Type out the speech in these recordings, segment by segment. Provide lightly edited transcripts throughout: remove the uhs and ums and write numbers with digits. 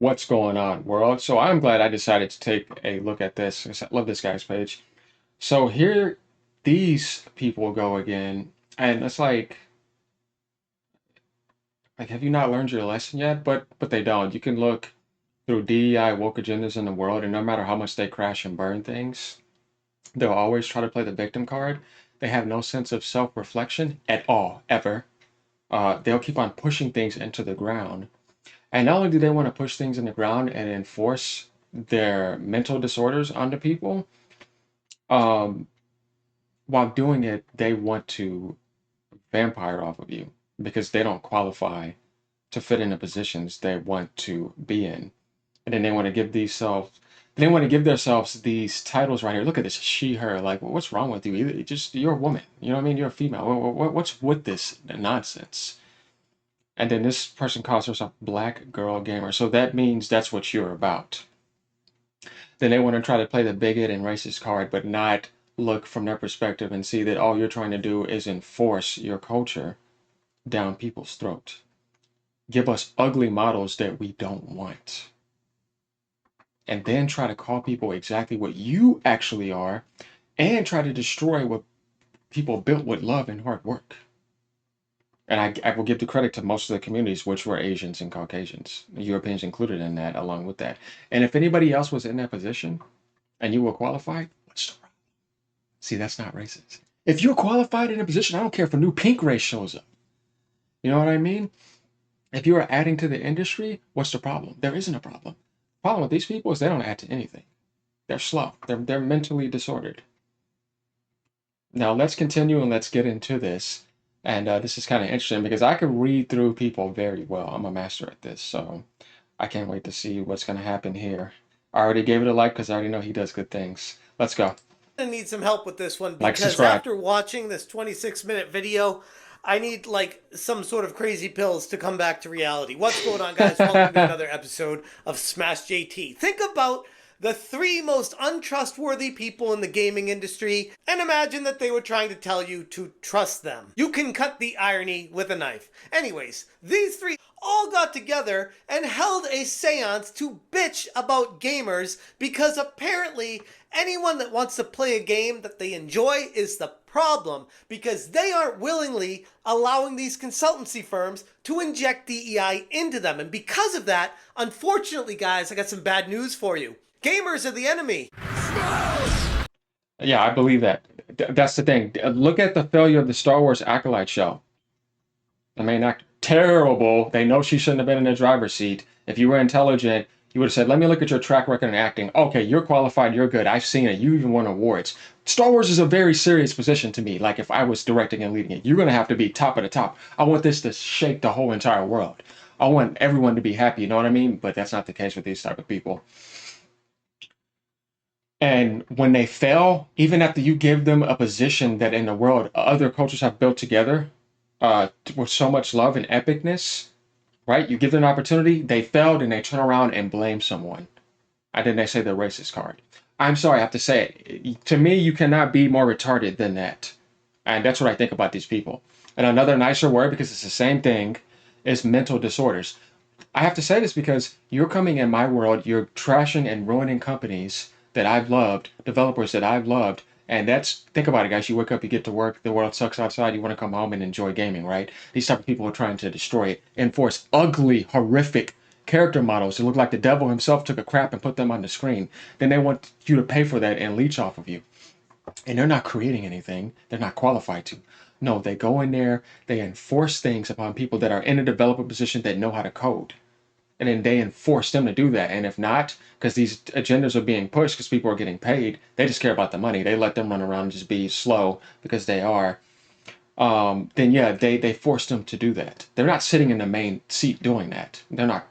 what's going on, world. So I'm glad I decided to take a look at this. I love this guy's page. So here these people go again, and it's like have you not learned your lesson yet? But they don't. You can look through DEI woke agendas in the world, and no matter how much they crash and burn things, they'll always try to play the victim card. They have no sense of self-reflection at all, ever. They'll keep on pushing things into the ground. And not only do they want to push things in the ground and enforce their mental disorders onto people, um, while doing it, they want to vampire off of you because they don't qualify to fit in the positions they want to be in. And then they want to give themselves these titles right here. Look at this, she, her. Like, well, what's wrong with you? Either just you're a woman. You know what I mean? You're a female. What's with this nonsense? And then this person calls herself Black Girl Gamer. So that means that's what you're about. Then they want to try to play the bigot and racist card, but not look from their perspective and see that all you're trying to do is enforce your culture down people's throat. Give us ugly models that we don't want. And then try to call people exactly what you actually are and try to destroy what people built with love and hard work. And I will give the credit to most of the communities, which were Asians and Caucasians, Europeans included in that, along with that. And if anybody else was in that position and you were qualified, what's the problem? See, that's not racist. If you're qualified in a position, I don't care if a new pink race shows up. You know what I mean? If you are adding to the industry, what's the problem? There isn't a problem. The problem with these people is they don't add to anything. They're slow. They're mentally disordered. Now let's continue and let's get into this. And this is kind of interesting because I can read through people very well. I'm a master at this, so I can't wait to see what's going to happen here. I already gave it a like because I already know he does good things. Let's go. I need some help with this one Like, because subscribe. after watching this 26-minute video, I need like some sort of crazy pills to come back to reality. What's going on, guys? Welcome to another episode of Smash JT. Think about the three most untrustworthy people in the gaming industry and imagine that they were trying to tell you to trust them. You can cut the irony with a knife. Anyways, these three all got together and held a seance to bitch about gamers because apparently anyone that wants to play a game that they enjoy is the problem because they aren't willingly allowing these consultancy firms to inject DEI into them. And because of that, unfortunately, guys, I got some bad news for you. Gamers are the enemy. Yeah, I believe that. That's the thing. Look at the failure of the Star Wars Acolyte show. The main actor, terrible. They know she shouldn't have been in the driver's seat. If you were intelligent, you would have said, let me look at your track record in acting. Okay, you're qualified, you're good. I've seen it. You even won awards. Star Wars is a very serious position to me. Like if I was directing and leading it, you're going to have to be top of the top. I want this to shake the whole entire world. I want everyone to be happy, you know what I mean? But that's not the case with these type of people. And when they fail, even after you give them a position that in the world other cultures have built together with so much love and epicness, right? You give them an opportunity, they failed, and they turn around and blame someone. And then they say the racist card. I'm sorry, I have to say it. To me, you cannot be more retarded than that. And that's what I think about these people. And another nicer word, because it's the same thing, is mental disorders. I have to say this because you're coming in my world, you're trashing and ruining companies that I've loved, developers that I've loved. And that's, think about it, guys. You wake up, you get to work, the world sucks outside, you want to come home and enjoy gaming, right? These type of people are trying to destroy it, enforce ugly, horrific character models that look like the devil himself took a crap and put them on the screen. Then they want you to pay for that and leech off of you. And they're not creating anything, they're not qualified to. No, they go in there, they enforce things upon people that are in a developer position that know how to code, and then they enforce them to do that. And if not, because these agendas are being pushed because people are getting paid, they just care about the money. They let them run around and just be slow because they are. Then yeah, they force them to do that. They're not sitting in the main seat doing that. They're not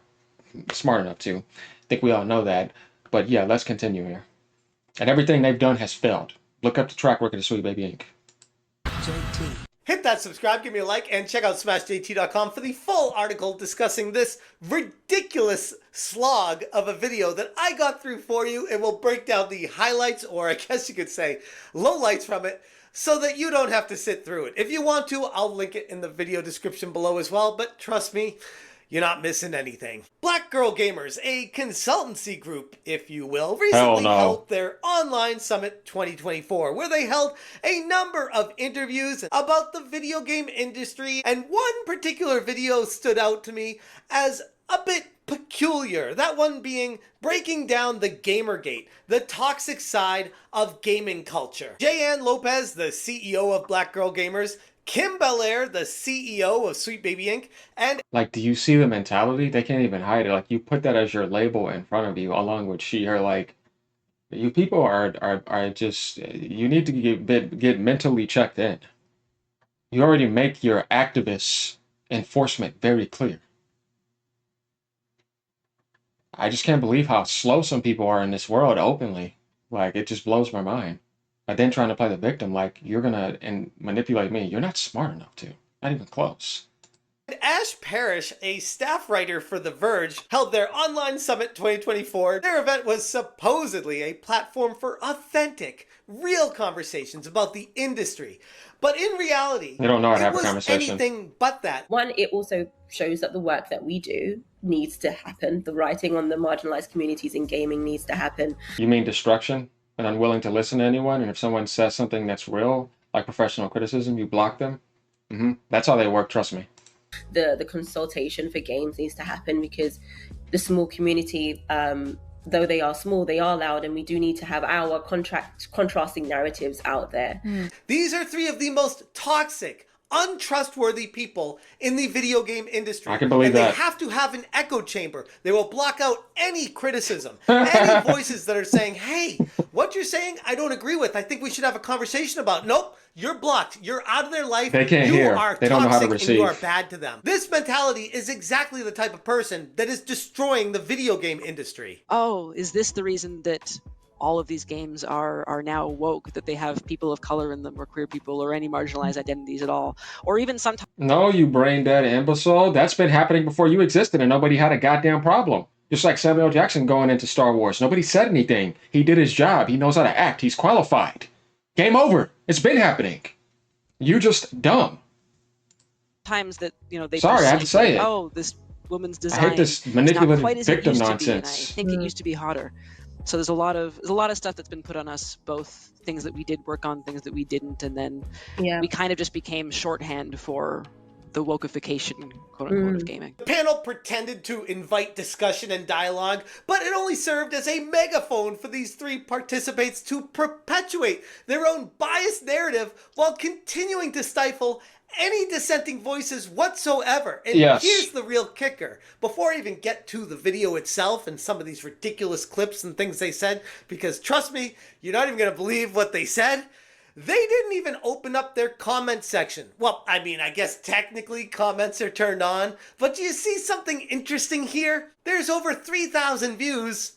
smart enough to. I think we all know that. But yeah, let's continue here. And everything they've done has failed. Look up the track record of Sweet Baby Inc. Hit that subscribe, give me a like, and check out smashjt.com for the full article discussing this ridiculous slog of a video that I got through for you. It will break down the highlights, or I guess you could say lowlights from it, so that you don't have to sit through it. If you want to, I'll link it in the video description below as well, but trust me, you're not missing anything. Black Girl Gamers, a consultancy group, if you will, Hell recently no. held their online summit 2024, where they held a number of interviews about the video game industry, and one particular video stood out to me as a bit peculiar. That one being breaking down the Gamergate, the toxic side of gaming culture. Jayanne Lopez, the CEO of Black Girl Gamers, Kim Belair, the CEO of Sweet Baby Inc., and Like, do you see the mentality? They can't even hide it. Like, you put that as your label in front of you, along with she, her. Like, you people are just. You need to get mentally checked in. You already make your activist enforcement very clear. I just can't believe how slow some people are in this world openly. Like, it just blows my mind. But then trying to play the victim, like, you're gonna and manipulate me. You're not smart enough to. Not even close. Ash Parrish, a staff writer for The Verge, held their online summit 2024. Their event was supposedly a platform for authentic, real conversations about the industry. But in reality, They don't know how to it have a was conversation. anything but that. One, it also shows that the work that we do needs to happen. The writing on the marginalized communities in gaming needs to happen. You mean destruction and unwilling to listen to anyone? And if someone says something that's real, like professional criticism, you block them? That's how they work, trust me. The consultation for games needs to happen, because the small community, though they are small, they are loud, and we do need to have our contrasting narratives out there. These are three of the most toxic, untrustworthy people in the video game industry. I can believe and that. They have to have an echo chamber. They will block out any criticism, any voices that are saying, hey, what you're saying, I don't agree with. I think we should have a conversation about. Nope, you're blocked. You're out of their life. They can't hear. They don't know how to receive. And you are bad to them. This mentality is exactly the type of person that is destroying the video game industry. Oh, is this the reason that all of these games are now woke, that they have people of color in them, or queer people, or any marginalized identities at all? Or even sometimes... No, you brain dead imbecile. That's been happening before you existed, and nobody had a goddamn problem. Just like Samuel L. Jackson going into Star Wars. Nobody said anything. He did his job. He knows how to act. He's qualified. Game over. It's been happening. You just dumb. Times that, they... Sorry, I have to say it. Oh, this woman's design... I hate this manipulative victim nonsense. nonsense. I think it used to be hotter. So there's a lot of stuff that's been put on us, both things that we did work on, things that we didn't, and then we kind of just became shorthand for the wokeification, quote unquote, of gaming. The panel pretended to invite discussion and dialogue, but it only served as a megaphone for these three participants to perpetuate their own biased narrative while continuing to stifle any dissenting voices whatsoever. And here's the real kicker. Before I even get to the video itself and some of these ridiculous clips and things they said, because trust me, you're not even going to believe what they said. They didn't even open up their comment section. Well, I mean, I guess technically comments are turned on, but do you see something interesting here? There's over 3,000 views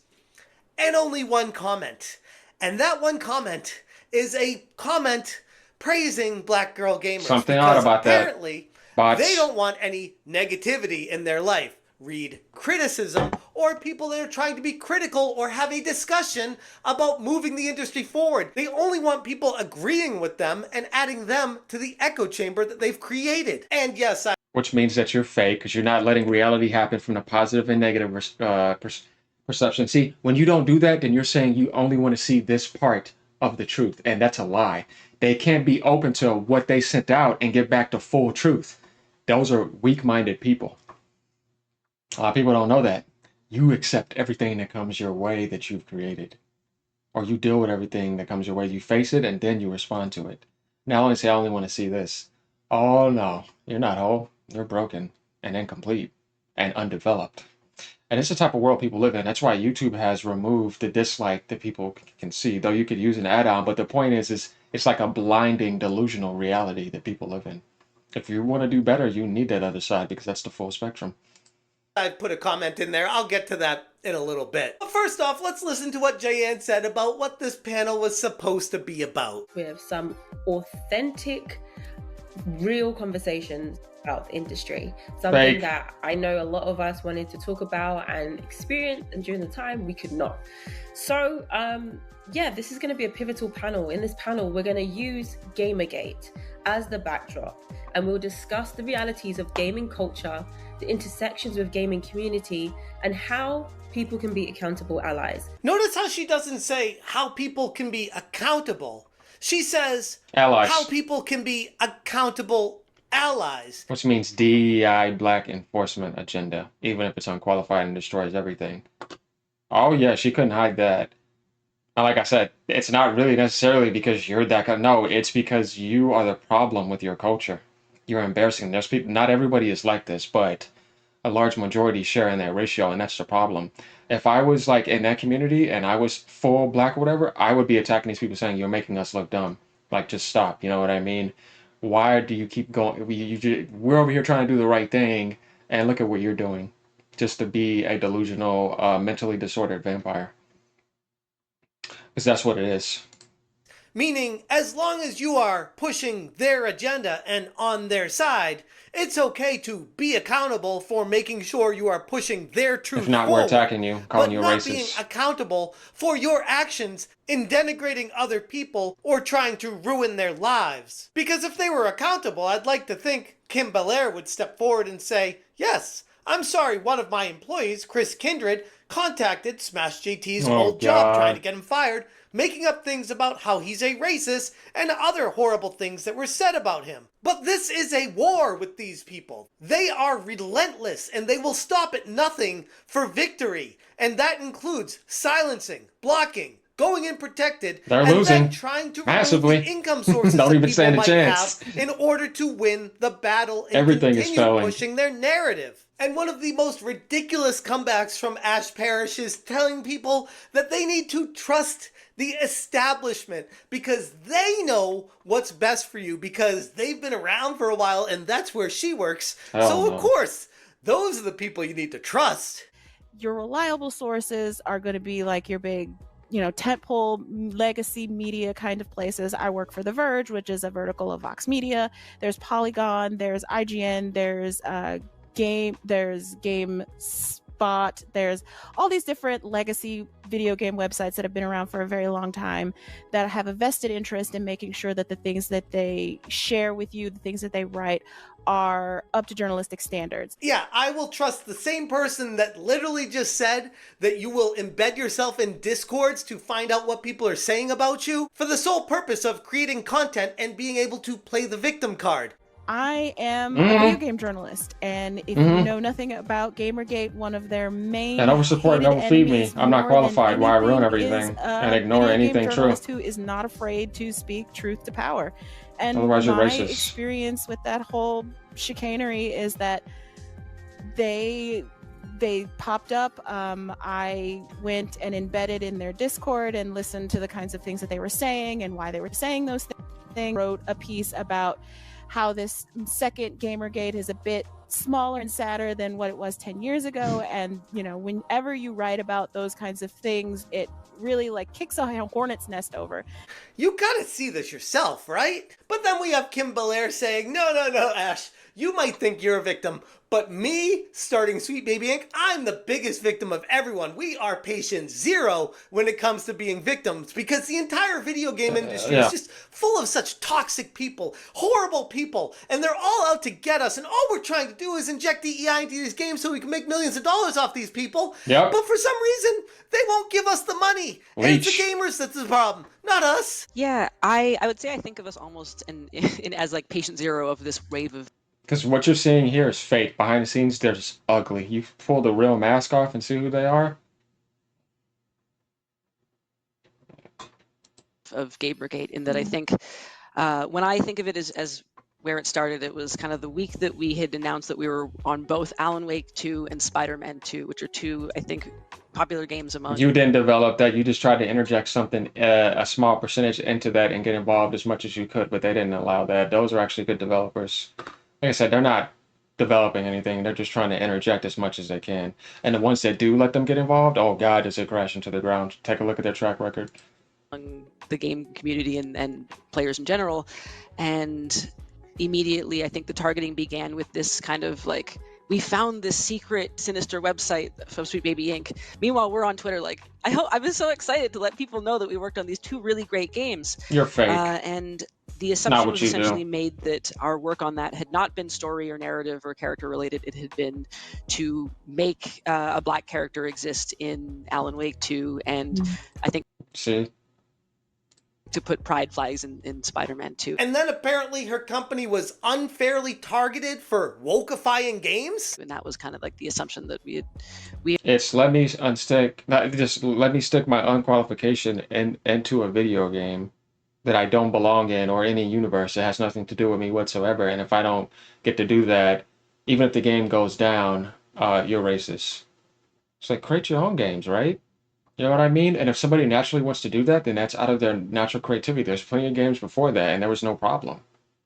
and only one comment. And that one comment is a comment praising Black Girl Gamers. Something odd about that. Apparently, they don't want any negativity in their life. Read criticism, or people that are trying to be critical or have a discussion about moving the industry forward. They only want people agreeing with them and adding them to the echo chamber that they've created. And yes, which means that you're fake, because you're not letting reality happen from the positive and negative perception. See, when you don't do that, then you're saying you only want to see this part of the truth, and that's a lie. They can't be open to what they sent out and get back to full truth. Those are weak-minded people. A lot of people don't know that. You accept everything that comes your way that you've created. Or you deal with everything that comes your way. You face it and then you respond to it. Now only say, I only want to see this. Oh no, you're not whole. You're broken and incomplete and undeveloped. And it's the type of world people live in. That's why YouTube has removed the dislike that people can see. Though you could use an add-on, but the point is it's like a blinding, delusional reality that people live in. If you want to do better, you need that other side, because that's the full spectrum. I put a comment in there. I'll get to that in a little bit. But first off, let's listen to what Jayanne said about what this panel was supposed to be about. We have some authentic, real conversations about the industry. Something that I know a lot of us wanted to talk about and experience, and during the time we could not. So, this is going to be a pivotal panel. In this panel, we're going to use Gamergate as the backdrop, and we'll discuss the realities of gaming culture the intersections with gaming community, and how people can be accountable allies. Notice how she doesn't say how people can be accountable. She says Allies. How people can be accountable allies. Which means DEI, Black Enforcement Agenda, even if it's unqualified and destroys everything. Oh yeah, she couldn't hide that. And like I said, it's not really necessarily because you're that guy. No, it's because you are the problem with your culture. You're embarrassing. There's people, not everybody is like this, but a large majority share in that ratio, and that's the problem. If I was like in that community and I was full black or whatever, I would be attacking these people saying, you're making us look dumb. Like, just stop. You know what I mean? Why do you keep going? We're over here trying to do the right thing, and look at what you're doing. Just to be a delusional, mentally disordered vampire. Because that's what it is. Meaning, as long as you are pushing their agenda and on their side, it's okay to be accountable for making sure you are pushing their truth If not, forward, we're attacking you, calling you a but racist. not being accountable for your actions in denigrating other people or trying to ruin their lives. Because if they were accountable, I'd like to think Kim Belair would step forward and say, yes, I'm sorry, one of my employees, Chris Kindred, contacted Smash JT's old job trying to get him fired, making up things about how he's a racist and other horrible things that were said about him. But this is a war with these people. They are relentless and they will stop at nothing for victory. And that includes silencing, blocking, going unprotected, They're and losing then trying to massively. remove the income sources Don't that even people stand a might chance. have in order to win the battle and Everything is continue failing. pushing their narrative. And one of the most ridiculous comebacks from Ash Parrish is telling people that they need to trust the establishment because they know what's best for you because they've been around for a while and that's where she works. Of course, those are the people you need to trust. Your reliable sources are going to be like your big, tentpole legacy media kind of places. I work for The Verge, which is a vertical of Vox Media. There's Polygon, there's IGN, there's GameSpot, there's all these different legacy video game websites that have been around for a very long time that have a vested interest in making sure that the things that they share with you, the things that they write, are up to journalistic standards. Yeah, I will trust the same person that literally just said that you will embed yourself in Discords to find out what people are saying about you for the sole purpose of creating content and being able to play the victim card. I am a video game journalist, and if you know nothing about Gamergate, one of their main and oversupport and overfeed me. I'm not qualified. Why I ruin everything and ignore anything true. Who is not afraid to speak truth to power. And otherwise you're my racist. Experience with that whole chicanery is that they popped up. I went and embedded in their Discord and listened to the kinds of things that they were saying and why they were saying those things. Wrote a piece about how this second Gamergate is a bit smaller and sadder than what it was 10 years ago. And, whenever you write about those kinds of things, it really kicks a hornet's nest over. You gotta see this yourself, right? But then we have Kim Belair saying, no, Ash, you might think you're a victim, but me, starting Sweet Baby Inc., I'm the biggest victim of everyone. We are patient zero when it comes to being victims because the entire video game industry is just full of such toxic people, horrible people, and they're all out to get us. And all we're trying to do is inject DEI into these games so we can make millions of dollars off these people. Yep. But for some reason, they won't give us the money. And it's the gamers that's the problem, not us. Yeah, I would say I think of us almost in as patient zero of this wave of. Because what you're seeing here is fake. Behind the scenes, they're just ugly. You pull the real mask off and see who they are. Of Gamergate, in that I think when I think of it as where it started, it was kind of the week that we had announced that we were on both Alan Wake 2 and Spider-Man 2, which are two, I think, popular games among. You didn't develop that. You just tried to interject something, a small percentage into that and get involved as much as you could, but they didn't allow that. Those are actually good developers. Like I said, they're not developing anything. They're just trying to interject as much as they can. And the ones that do let them get involved, oh God, does it crash into the ground. Take a look at their track record. The game community and players in general. And immediately, I think the targeting began with this kind of we found this secret, sinister website from Sweet Baby Inc. Meanwhile, we're on Twitter I've been so excited to let people know that we worked on these two really great games. You're fake. And The Not assumption what was you essentially do. made that our work on that had not been story or narrative or character related. It had been to make a Black character exist in Alan Wake 2, and I think See? to put pride flags in Spider-Man 2. And then apparently her company was unfairly targeted for wokeifying games? And that was kind of like the assumption that we had. It's let me just let me stick my unqualification into a video game that I don't belong in, or any universe that has nothing to do with me whatsoever. And if I don't get to do that, even if the game goes down, you're racist. It's like, create your own games, right? You know what I mean? And if somebody naturally wants to do that, then that's out of their natural creativity. There's plenty of games before that, and there was no problem.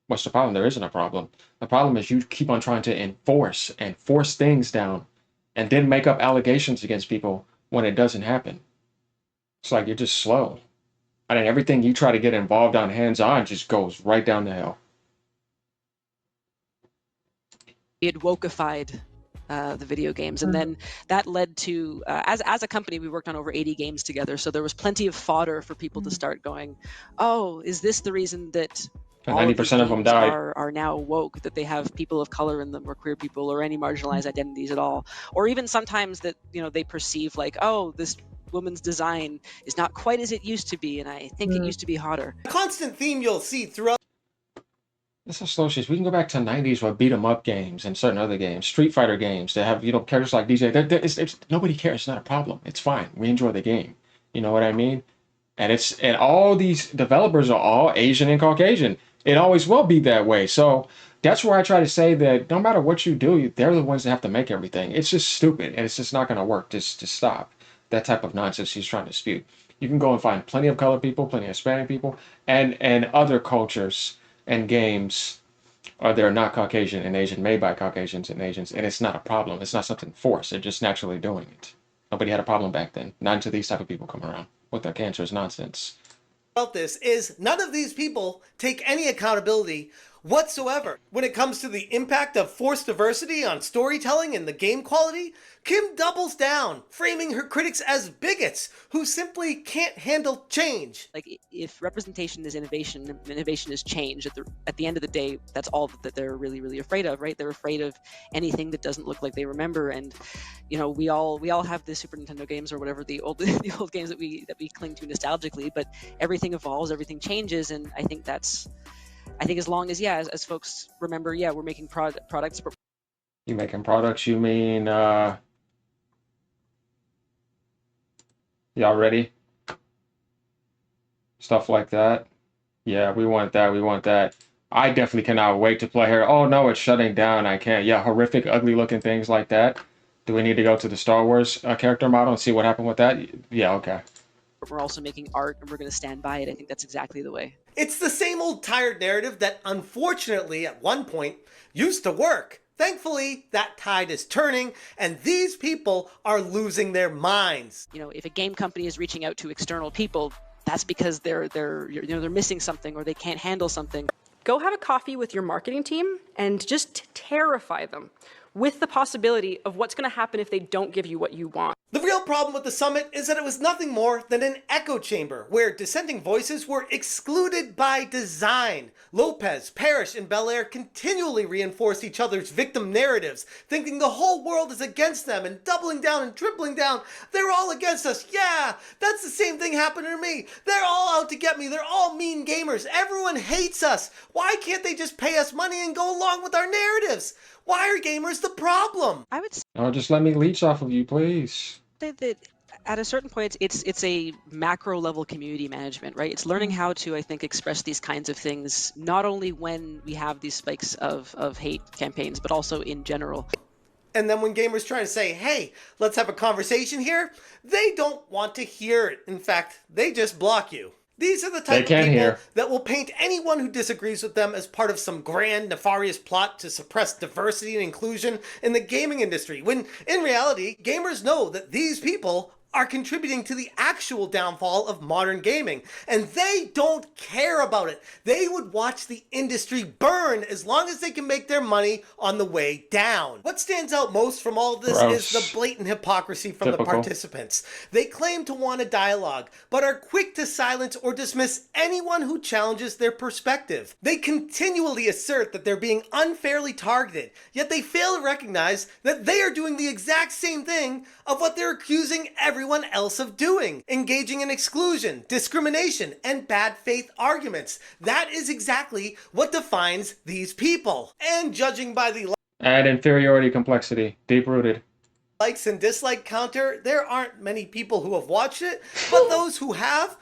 What's the problem? There isn't a problem. The problem is you keep on trying to enforce and force things down, and then make up allegations against people when it doesn't happen. It's like you're just slow. And then everything you try to get involved on hands-on just goes right down the hill. We had wokeified the video games, and then that led to as a company we worked on over 80 games together, so there was plenty of fodder for people to start going, oh, is this the reason that all 90% of them died. are now woke, that they have people of color in them, or queer people, or any marginalized identities at all? Or even sometimes that, you know, they perceive like, oh, this woman's design is not quite as it used to be, and I think it used to be hotter. A constant theme you'll see throughout. That's how slow she is. We can go back to 90s with beat 'em up games and certain other games, Street Fighter games that have, you know, characters like DJ. Nobody cares. It's not a problem. It's fine. We enjoy the game. You know what I mean? And all these developers are all Asian and Caucasian. It always will be that way. So that's where I try to say that no matter what you do, they're the ones that have to make everything. It's just stupid, and it's just not going to work. Just stop that type of nonsense he's trying to spew. You can go and find plenty of colored people, plenty of Hispanic people, and other cultures and games that are not Caucasian and Asian, made by Caucasians and Asians, and it's not a problem. It's not something forced. They're just naturally doing it. Nobody had a problem back then. Not until these type of people come around with their cancerous nonsense. About this is none of these people take any accountability whatsoever. When it comes to the impact of forced diversity on storytelling and the game quality, Kim doubles down, framing her critics as bigots who simply can't handle change. Like, if representation is innovation, innovation is change, at the end of the day, that's all that they're really, really afraid of, right? They're afraid of anything that doesn't look like they remember. And, you know, we all have the Super Nintendo games or whatever, the old games that we cling to nostalgically, but everything evolves, everything changes, and I think as long as, as folks remember, we're making products. You making products, you mean, y'all ready? Stuff like that. Yeah, we want that, we want that. I definitely cannot wait to play her. Oh no, it's shutting down, I can't. Yeah, horrific, ugly looking things like that. Do we need to go to the Star Wars character model and see what happened with that? Yeah, okay. We're also making art, and we're going to stand by it. I think that's exactly the way. It's the same old tired narrative that unfortunately at one point used to work. Thankfully, that tide is turning, and these people are losing their minds. You know, if a game company is reaching out to external people, that's because they're missing something, or they can't handle something. Go have a coffee with your marketing team and just terrify them with the possibility of what's going to happen if they don't give you what you want. The real problem with the summit is that it was nothing more than an echo chamber where dissenting voices were excluded by design. Lopez, Parrish, and Belair continually reinforced each other's victim narratives, thinking the whole world is against them and doubling down and tripling down. They're all against us. Yeah, that's the same thing happened to me. They're all out to get me. They're all mean gamers. Everyone hates us. Why can't they just pay us money and go along with our narratives? Why are gamers the problem? I would Oh, just let me leech off of you, please. say that at a certain point, it's a macro level community management, right? It's learning how to, I think, express these kinds of things, not only when we have these spikes of hate campaigns, but also in general. And then when gamers try to say, hey, let's have a conversation here, they don't want to hear it. In fact, they just block you. These are the type of people that will paint anyone who disagrees with them as part of some grand, nefarious plot to suppress diversity and inclusion in the gaming industry, when in reality, gamers know that these people are contributing to the actual downfall of modern gaming, and they don't care about it. They would watch the industry burn as long as they can make their money on the way down. What stands out most from all of this is the blatant hypocrisy from the participants. They claim to want a dialogue, but are quick to silence or dismiss anyone who challenges their perspective. They continually assert that they're being unfairly targeted, yet they fail to recognize that they are doing the exact same thing of what they're accusing everyone else of doing, engaging in exclusion, discrimination, and bad faith arguments. That is exactly what defines these people. And judging by the add inferiority complexity, deep-rooted likes and dislike counter, there aren't many people who have watched it, but those who have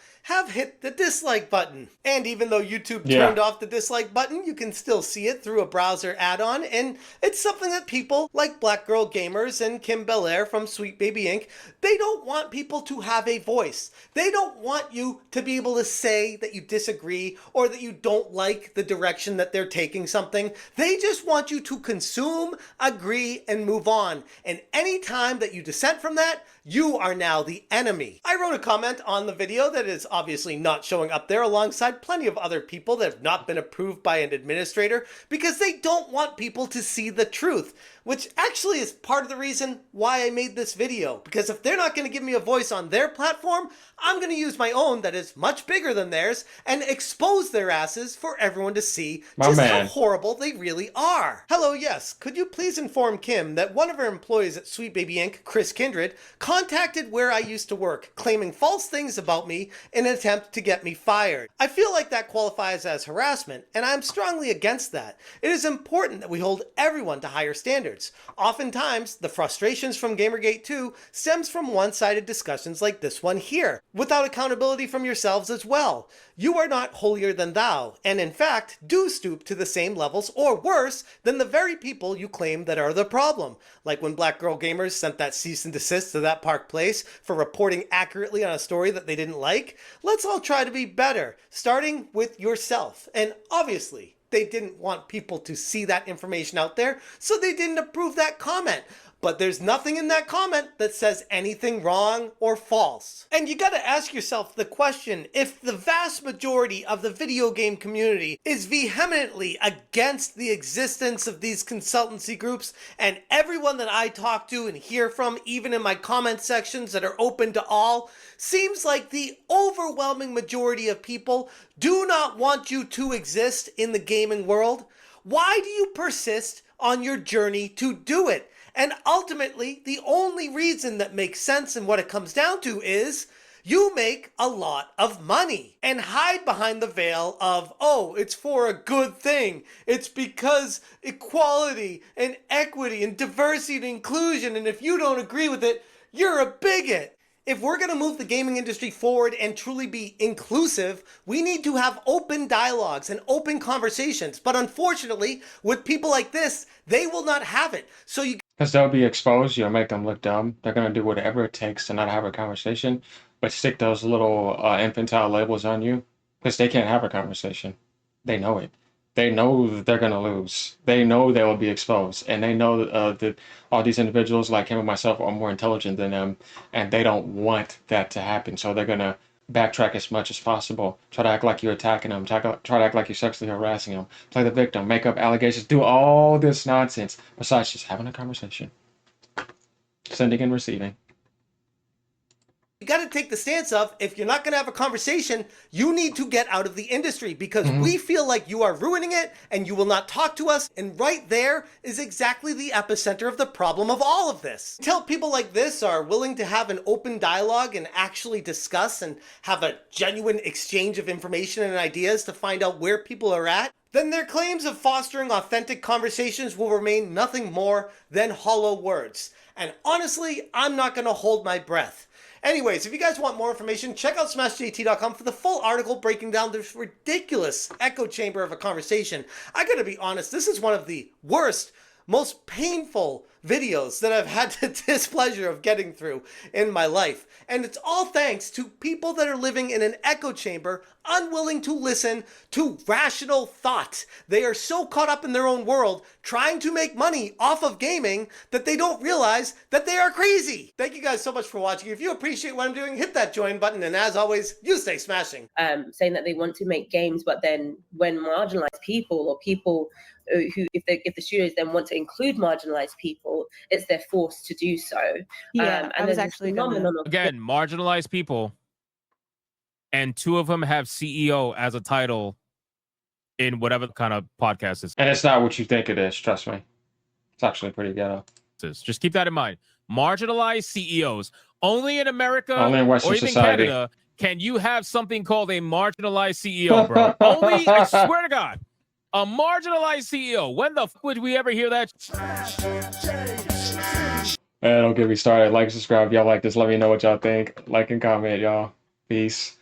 hit the dislike button. And even though YouTube turned off the dislike button, you can still see it through a browser add-on, and it's something that people like Black Girl Gamers and Kim Belair from Sweet Baby Inc., they don't want people to have a voice. They don't want you to be able to say that you disagree or that you don't like the direction that they're taking something. They just want you to consume, agree, and move on. And any time that you dissent from that, you are now the enemy. I wrote a comment on the video that is obviously not showing up there alongside plenty of other people that have not been approved by an administrator because they don't want people to see the truth, which actually is part of the reason why I made this video. Because if they're not going to give me a voice on their platform, I'm going to use my own that is much bigger than theirs and expose their asses for everyone to see just how horrible they really are. Hello, yes, could you please inform Kim that one of her employees at Sweet Baby Inc., Chris Kindred, contacted where I used to work, claiming false things about me in an attempt to get me fired. I feel like that qualifies as harassment, and I'm strongly against that. It is important that we hold everyone to higher standards. Oftentimes, the frustrations from Gamergate 2 stems from one-sided discussions like this one here, without accountability from yourselves as well. You are not holier than thou, and in fact, do stoop to the same levels or worse than the very people you claim that are the problem. Like when Black Girl Gamers sent that cease and desist to that Park Place for reporting accurately on a story that they didn't like. Let's all try to be better, starting with yourself. And obviously, they didn't want people to see that information out there, so they didn't approve that comment. But there's nothing in that comment that says anything wrong or false. And you gotta ask yourself the question, if the vast majority of the video game community is vehemently against the existence of these consultancy groups, and everyone that I talk to and hear from, even in my comment sections that are open to all, seems like the overwhelming majority of people do not want you to exist in the gaming world, why do you persist on your journey to do it? And ultimately, the only reason that makes sense and what it comes down to is you make a lot of money and hide behind the veil of, oh, it's for a good thing. It's because equality and equity and diversity and inclusion, and if you don't agree with it, you're a bigot. If we're going to move the gaming industry forward and truly be inclusive, we need to have open dialogues and open conversations. But unfortunately, with people like this, they will not have it. So you because they'll be exposed, you'll make them look dumb. They're going to do whatever it takes to not have a conversation, but stick those little infantile labels on you because they can't have a conversation. They know it. They know they're going to lose. They know they will be exposed. And they know that all these individuals like him and myself are more intelligent than them, and they don't want that to happen. So they're going to backtrack as much as possible. Try to act like you're attacking them. Try to act like you're sexually harassing them. Play the victim. Make up allegations. Do all this nonsense besides just having a conversation. Sending and receiving. You got to take the stance of, if you're not going to have a conversation, you need to get out of the industry because we feel like you are ruining it and you will not talk to us. And right there is exactly the epicenter of the problem of all of this. Until people like this are willing to have an open dialogue and actually discuss and have a genuine exchange of information and ideas to find out where people are at, then their claims of fostering authentic conversations will remain nothing more than hollow words. And honestly, I'm not going to hold my breath. Anyways, if you guys want more information, check out smashjt.com for the full article breaking down this ridiculous echo chamber of a conversation. I gotta be honest, this is one of the worst, most painful videos that I've had the displeasure of getting through in my life. And it's all thanks to people that are living in an echo chamber, unwilling to listen to rational thought. They are so caught up in their own world, trying to make money off of gaming, that they don't realize that they are crazy. Thank you guys so much for watching. If you appreciate what I'm doing, hit that join button. And as always, you stay smashing. Saying that they want to make games, but then when marginalized people or people who, if the studios then want to include marginalized people, it's their force to do so. Yeah, and I was actually again, marginalized people, and 2 of them have CEO as a title in whatever kind of podcast is. And it's not what you think it is, trust me. It's actually pretty ghetto. Just keep that in mind. Marginalized CEOs. Only in America, only in Western or even society. Canada, can you have something called a marginalized CEO, bro. Only, I swear to God, a marginalized CEO. When the fuck would we ever hear that? Man, don't get me started. Like, subscribe if y'all like this. Let me know what y'all think. Like and comment, y'all. Peace.